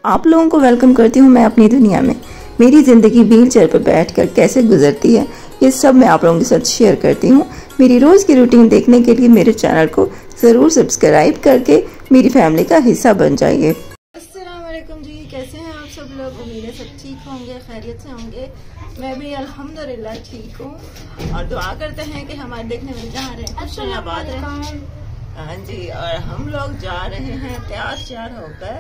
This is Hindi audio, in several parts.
आप लोगों को वेलकम करती हूँ मैं अपनी दुनिया में। मेरी ज़िंदगी व्हील चेयर पर बैठकर कैसे गुजरती है ये सब मैं आप लोगों के साथ शेयर करती हूँ। मेरी रोज़ की रूटीन देखने के लिए मेरे चैनल को ज़रूर सब्सक्राइब करके मेरी फैमिली का हिस्सा बन जाइए। अस्सलाम वालेकुम जी, कैसे हैं आप सब लोग? उम्मीद है सब ठीक होंगे, खैरियत से होंगे। मैं भी अल्हम्दुलिल्लाह ठीक हूँ और दुआ करते हैं कि हमारे देखने में जहाँ रहे आबाद रहे। हाँ जी, और हम लोग जा रहे हैं तैयार होकर।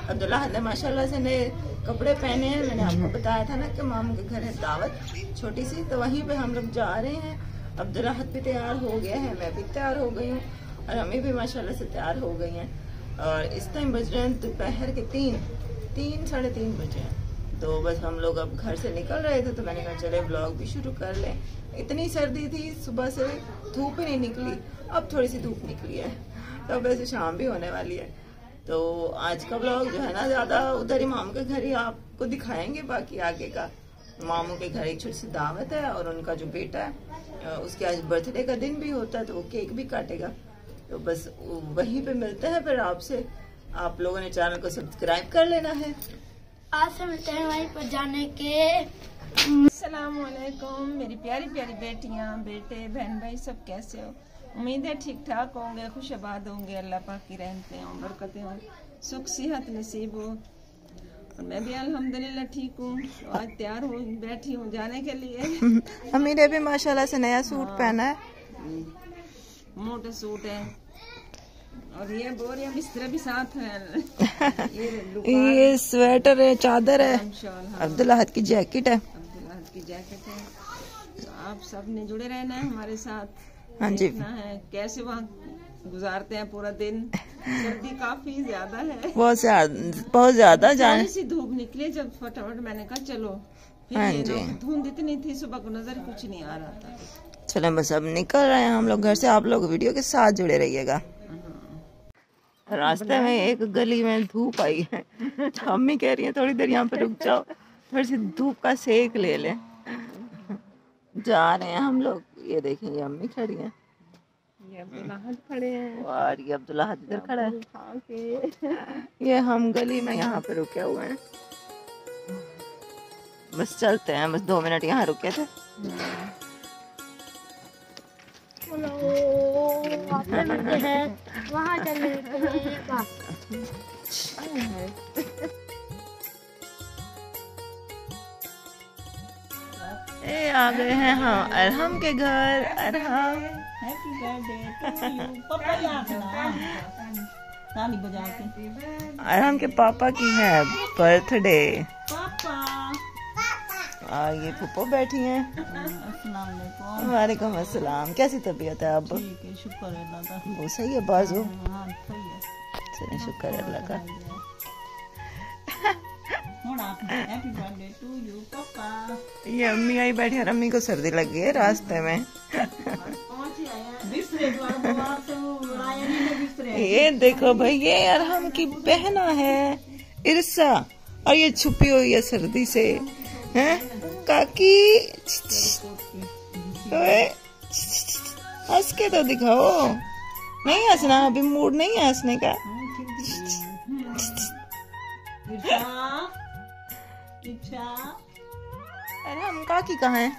अब्दुल्ला ने माशाल्लाह से नए कपड़े पहने हैं। मैंने आपको बताया था ना कि मामू के घर है दावत छोटी सी, तो वहीं पे हम लोग जा रहे हैं। अब्दुल्ला भी तैयार हो गया है, मैं भी तैयार हो गई हूँ और हमें भी माशाल्लाह से तैयार हो गई हैं। और इस टाइम बज रहे हैं दोपहर के 3 साढ़े 3 बजे हैं। तो बस हम लोग अब घर से निकल रहे थे तो मैंने कहा चले ब्लॉग भी शुरू कर लें। इतनी सर्दी थी, सुबह से धूप ही नहीं निकली, अब थोड़ी सी धूप निकली है तो वैसे शाम भी होने वाली है। तो आज का ब्लॉग जो है ना ज़्यादा उधर ही मामू के घर ही आपको दिखाएंगे। बाकी आगे का मामू के घर एक छोटी सी दावत है और उनका जो बेटा है उसके आज बर्थडे का दिन भी होता है तो वो केक भी काटेगा। तो बस वहीं पे मिलते हैं फिर आपसे। आप लोगों ने चैनल को सब्सक्राइब कर लेना है। आज से मिलते हैं वहीं पर जाने के। अस्सलाम वालेकुम मेरी प्यारी प्यारी बेटियां, बेटे, बहन भाई सब कैसे हो? उम्मीद है ठीक ठाक होंगे, खुश आबाद होंगे। अल्लाह पाक की रहमतें हों, बरकतें हों, सुख सेहत नसीब हो। और मैं भी अल्हम्दुलिल्लाह ठीक हूँ। तो आज तैयार हो बैठी हूँ जाने के लिए। अम्मी ने भी माशाल्लाह से नया सूट पहना है, मोटे सूट है और ये बोरिया बिस्तर भी साथ है। ये स्वेटर है, चादर है, अब्दुल्ला की जैकेट है। की जैकेट है। तो आप सब ने जुड़े रहना है हमारे साथ। हाँ जी, है कैसे वहाँ गुजारते हैं पूरा दिन। सर्दी काफी ज्यादा है, बहुत ज्यादा जाने सी धूप निकले जब फटाफट मैंने कहा चलो। हाँ जी, धुंध इतनी थी सुबह को नजर कुछ नहीं आ रहा था। चलो बस अब निकल रहे हैं हम लोग घर से। आप लोग वीडियो के साथ जुड़े रहिएगा। रास्ते में एक गली में धूप आई है, अम्मी कह रही है थोड़ी देर यहाँ पे रुक जाओ, थोड़ी सी धूप का सेक ले ले। जा रहे हैं हम लोग। ये देखें ये अम्मी खड़ी हैं, ये अब्दुल्ला खड़े हैं और ये अब्दुल्ला इधर खड़ा है। ये हम गली में यहाँ पे रुके हुए हैं। बस चलते हैं, बस 2 मिनट यहाँ रुके थे। वहाँ चले ए आ गए हैं हम अरहम के घर। Arham happy birthday to you. ताली बजा के अरहम के पापा की है बर्थडे। पापा और ये फुप्पो बैठी हैं। अस्सलाम वालेकुम। वालेकुम अस्सलाम। कैसी तबीयत है अब? ठीक है, शुक्र है अल्लाह का। वो सही है बाजू? हाँ सही है, चलिए शुक्र है अल्लाह का। हैप्पी बर्थडे टू यू पापा। ये अम्मी आई बैठी है, अम्मी को सर्दी लग गई है रास्ते में। ये देखो भाई, ये अरहम की बहना है इरसा और ये छुपी हुई है सर्दी से। हैं काकी, हंस के तो दिखाओ। नहीं हंसना, अभी मूड नहीं है हंसने का। अरे हम काकी कहाँ है?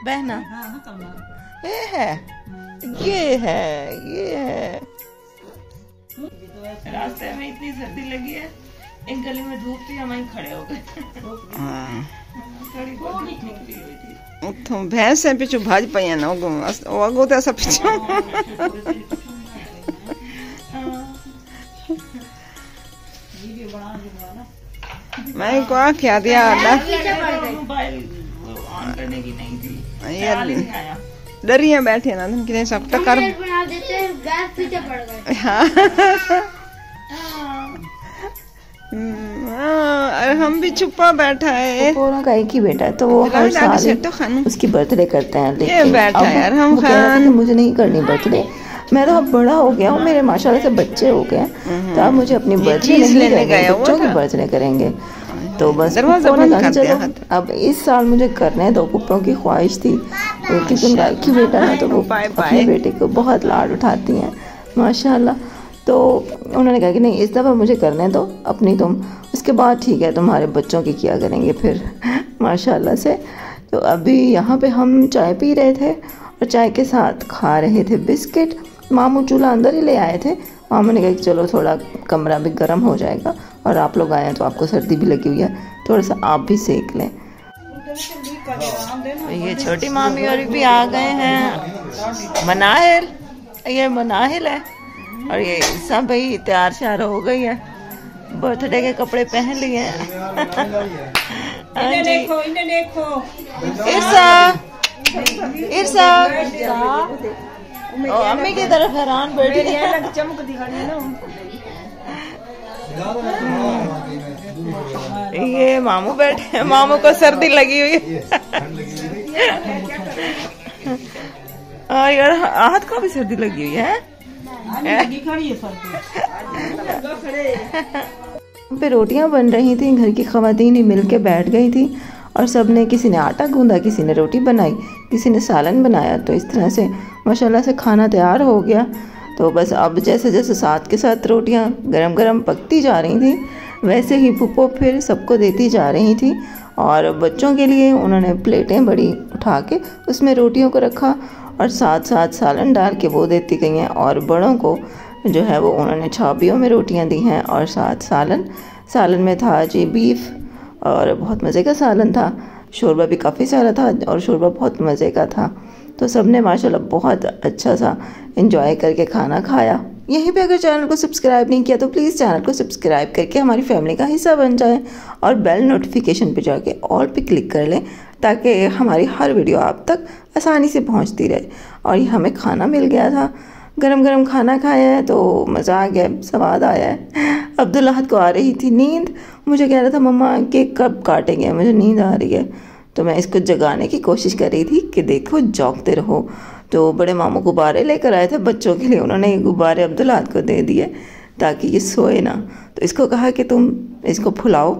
बहना ये है, ये है। रास्ते में इतनी सर्दी लगी है, एक गली में धूप थी, हम वहीं खड़े हो गए। भैंस है पिछू भाज पाइया ना अगो तो सब पिछू। मैं को आख्या दिया डरिया बैठे ना तुम कितने सब टक्कर बना देते हैं, गैस पीछे पड़ गए। हम भी छुपा बैठा है। दोनों का एक ही बेटा है तो वो हर साल उसकी बर्थडे करते हैं। लेकिन बैठा यार हम खान मुझे नहीं करनी बर्थडे, मैं तो अब बड़ा हो गया हूँ, मेरे माशाल्लाह से बच्चे हो गए हैं, तो अब मुझे अपनी बर्थडे नहीं करेंगे, बच्चों की बर्थडे करेंगे। तो बस चलो अब इस साल मुझे करने दो। पुप्पों की ख्वाहिश थी क्योंकि उनका एक ही बेटा है तो वो अपने बेटे को बहुत लाड उठाती हैं माशाल्लाह। तो उन्होंने कहा कि नहीं इस दफ़ा मुझे करने दो अपनी, तुम उसके बाद ठीक है तुम्हारे बच्चों की किया करेंगे फिर माशाल्लाह से। तो अभी यहाँ पे हम चाय पी रहे थे और चाय के साथ खा रहे थे बिस्किट। मामू चूल्हा अंदर ही ले आए थे। मामू ने कहा कि चलो थोड़ा कमरा भी गर्म हो जाएगा और आप लोग आए हैं तो आपको सर्दी भी लगी हुई है, थोड़ा सा आप भी सेक लें। ये छोटी मामी और भी आ गए हैं। मनाहिल, ये मनाहिल है और ये सब भाई तैयार श्यार हो गई है, बर्थडे के कपड़े पहन लिए हैं। देखो इन्हें देखो इरसा, इरसा अम्मी की तरफ हैरान बैठी है। चमक दिखानी ना। ये मामू बैठे हैं, मामू को सर्दी लगी हुई है और यार हाथ को भी सर्दी लगी हुई है। पे रोटियां बन रही थी, घर की खवातीन ही मिल के बैठ गई थी और सबने, किसी ने आटा गूंदा, किसी ने रोटी बनाई, किसी ने सालन बनाया। तो इस तरह से माशाल्लाह से खाना तैयार हो गया। तो बस अब जैसे जैसे साथ के साथ रोटियां गरम गरम पकती जा रही थी वैसे ही फूफो फिर सबको देती जा रही थी। और बच्चों के लिए उन्होंने प्लेटें बड़ी उठा के उसमें रोटियों को रखा और साथ साथ सालन डाल के वो देती गई हैं। और बड़ों को जो है वो उन्होंने छाबियों में रोटियां दी हैं और साथ सालन में था जी बीफ और बहुत मज़े का सालन था। शोरबा भी काफ़ी सारा था और शोरबा बहुत मज़े का था। तो सबने माशाल्लाह बहुत अच्छा सा एंजॉय करके खाना खाया। यहीं पे अगर चैनल को सब्सक्राइब नहीं किया तो प्लीज़ चैनल को सब्सक्राइब करके हमारी फैमिली का हिस्सा बन जाए और बेल नोटिफिकेशन पे जाके ऑल पे क्लिक कर लें ताकि हमारी हर वीडियो आप तक आसानी से पहुंचती रहे। और ये हमें खाना मिल गया था, गरम गरम खाना खाया है तो मज़ा आ गया, स्वाद आया है। अब्दुल्लाह को आ रही थी नींद, मुझे कह रहा था मम्मा केक कब काटेंगे, मुझे नींद आ रही है। तो मैं इसको जगाने की कोशिश कर रही थी कि देखो जागते रहो। तो बड़े मामू गुब्बारे लेकर आए थे बच्चों के लिए, उन्होंने ये गुब्बारे अब्दुल्लाह को दे दिए ताकि ये सोए ना। तो इसको कहा कि तुम इसको फुलाओ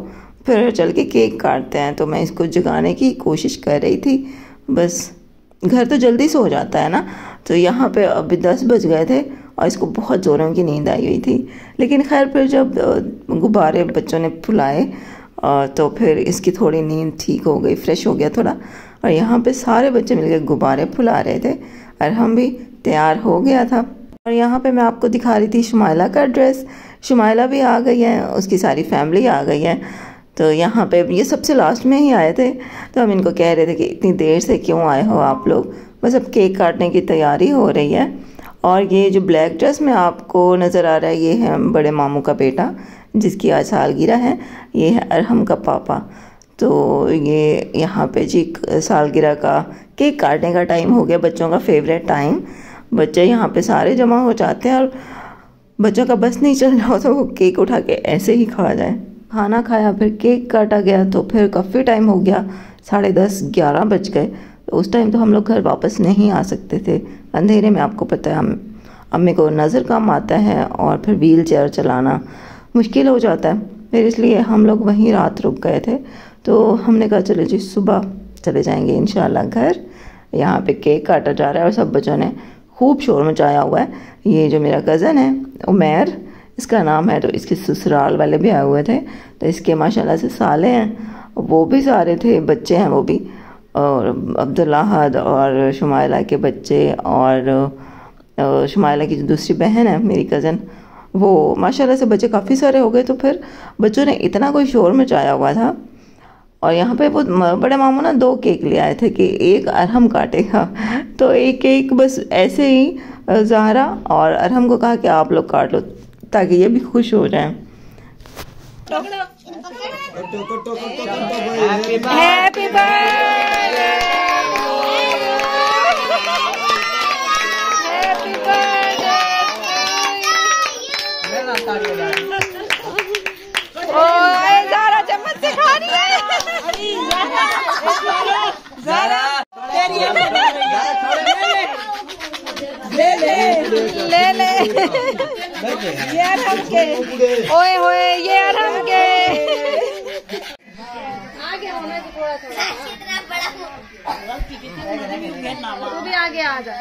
फिर चल के केक काटते हैं। तो मैं इसको जगाने की कोशिश कर रही थी, बस घर तो जल्दी सो जाता है ना। तो यहाँ पे अभी 10 बज गए थे और इसको बहुत ज़ोरों की नींद आई हुई थी। लेकिन खैर फिर जब गुब्बारे बच्चों ने फुलाए तो फिर इसकी थोड़ी नींद ठीक हो गई, फ्रेश हो गया थोड़ा। और यहाँ पे सारे बच्चे मिलकर गुब्बारे फुला रहे थे और हम भी तैयार हो गया था। और यहाँ पे मैं आपको दिखा रही थी शुमाइला का ड्रेस। शुमाइला भी आ गई है, उसकी सारी फैमिली आ गई है। तो यहाँ पे ये सबसे लास्ट में ही आए थे। तो हम इनको कह रहे थे कि इतनी देर से क्यों आए हो आप लोग, बस अब केक काटने की तैयारी हो रही है। और ये जो ब्लैक ड्रेस में आपको नज़र आ रहा है ये है बड़े मामू का बेटा जिसकी आज सालगिरह है, ये है अरहम का पापा। तो ये यहाँ पे जी सालगिरह का केक काटने का टाइम हो गया, बच्चों का फेवरेट टाइम। बच्चे यहाँ पे सारे जमा हो जाते हैं और बच्चों का बस नहीं चल रहा हो तो वो केक उठा के ऐसे ही खा जाए। खाना खाया फिर केक काटा गया तो फिर काफ़ी टाइम हो गया, 10:30-11 बज गए। तो उस टाइम तो हम लोग घर वापस नहीं आ सकते थे, अंधेरे में आपको पता है हम अम्मी को नज़र कम आता है और फिर व्हील चेयर चलाना मुश्किल हो जाता है। फिर इसलिए हम लोग वहीं रात रुक गए थे। तो हमने कहा चलो जी सुबह चले जाएंगे इंशाल्लाह घर। यहाँ पे केक काटा जा रहा है और सब बच्चों ने खूब शोर मचाया हुआ है। ये जो मेरा कज़न है उमैर इसका नाम है, तो इसके ससुराल वाले भी आए हुए थे। तो इसके माशाल्लाह से साले हैं, वो भी सारे थे, बच्चे हैं वो भी, और अब्दुल्लाह और शुमाइला के बच्चे और शुमाइला की जो दूसरी बहन है मेरी कज़न, वो माशाल्लाह से बच्चे काफ़ी सारे हो गए। तो फिर बच्चों ने इतना कोई शोर मचाया हुआ था। और यहाँ पे वो बड़े मामू ना 2 केक ले आए थे कि एक अरहम काटेगा, तो एक केक बस ऐसे ही ज़हरा और अरहम को कहा कि आप लोग काट लो ताकि ये भी खुश हो जाएं। Happy birthday, happy birthday. ओए ज़हरा चम्मच से खा रही है। ज़हरा ले ले ये अरहम के, ओए होए ये अरहम के। आगे होना थोड़ा थोड़ा, कितना बड़ा तू भी आगे आ जा।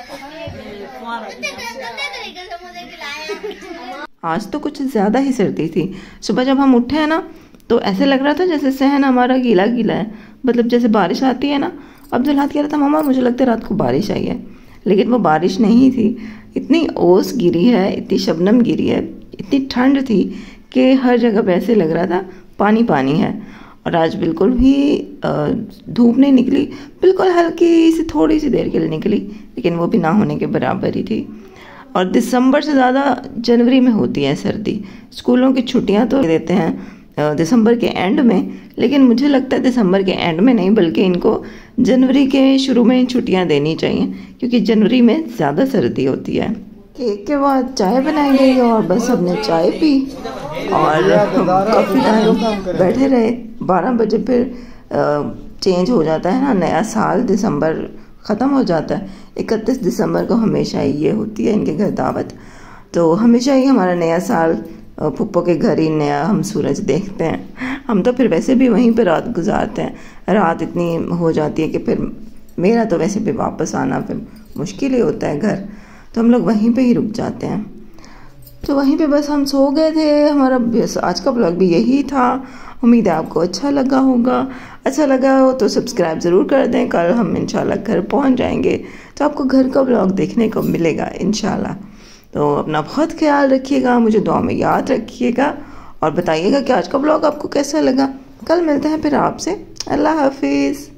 आज तो कुछ ज़्यादा ही सर्दी थी। सुबह जब हम उठे हैं ना तो ऐसे लग रहा था जैसे सहन हमारा गीला गीला है, मतलब जैसे बारिश आती है ना। अब्दुल कह रहा था मामा मुझे लगता है रात को बारिश आई है, लेकिन वो बारिश नहीं थी। इतनी ओस गिरी है, इतनी शबनम गिरी है, इतनी ठंड थी कि हर जगह पे ऐसे लग रहा था पानी पानी है। और आज बिल्कुल भी धूप नहीं निकली, बिल्कुल हल्की सी थोड़ी सी देर के लिए निकली, लेकिन वो भी ना होने के बराबर ही थी। और दिसंबर से ज़्यादा जनवरी में होती है सर्दी। स्कूलों की छुट्टियां तो देते हैं दिसंबर के एंड में, लेकिन मुझे लगता है दिसंबर के एंड में नहीं बल्कि इनको जनवरी के शुरू में छुट्टियां देनी चाहिए, क्योंकि जनवरी में ज़्यादा सर्दी होती है। केक के बाद चाय बनाई गई और बस हमने चाय पी और काफ़ी टाइम बैठे रहे। 12 बजे फिर चेंज हो जाता है ना, नया साल दिसंबर ख़त्म हो जाता है। 31 दिसंबर को हमेशा ये होती है इनके घर दावत, तो हमेशा ही हमारा नया साल फुप्पो के घर ही नया हम सूरज देखते हैं। हम तो फिर वैसे भी वहीं पर रात गुजारते हैं, रात इतनी हो जाती है कि फिर मेरा तो वैसे भी वापस आना फिर मुश्किल ही होता है घर, तो हम लोग वहीं पे ही रुक जाते हैं। तो वहीं पे बस हम सो गए थे। हमारा आज का ब्लॉग भी यही था। उम्मीद है आपको अच्छा लगा होगा। अच्छा लगा हो तो सब्सक्राइब ज़रूर कर दें। कल हम इंशाल्लाह घर पहुंच जाएंगे तो आपको घर का ब्लॉग देखने को मिलेगा इंशाल्लाह। तो अपना बहुत ख्याल रखिएगा, मुझे दुआ में याद रखिएगा और बताइएगा कि आज का ब्लॉग आपको कैसा लगा। कल मिलते हैं फिर आपसे। अल्लाह हाफिज़।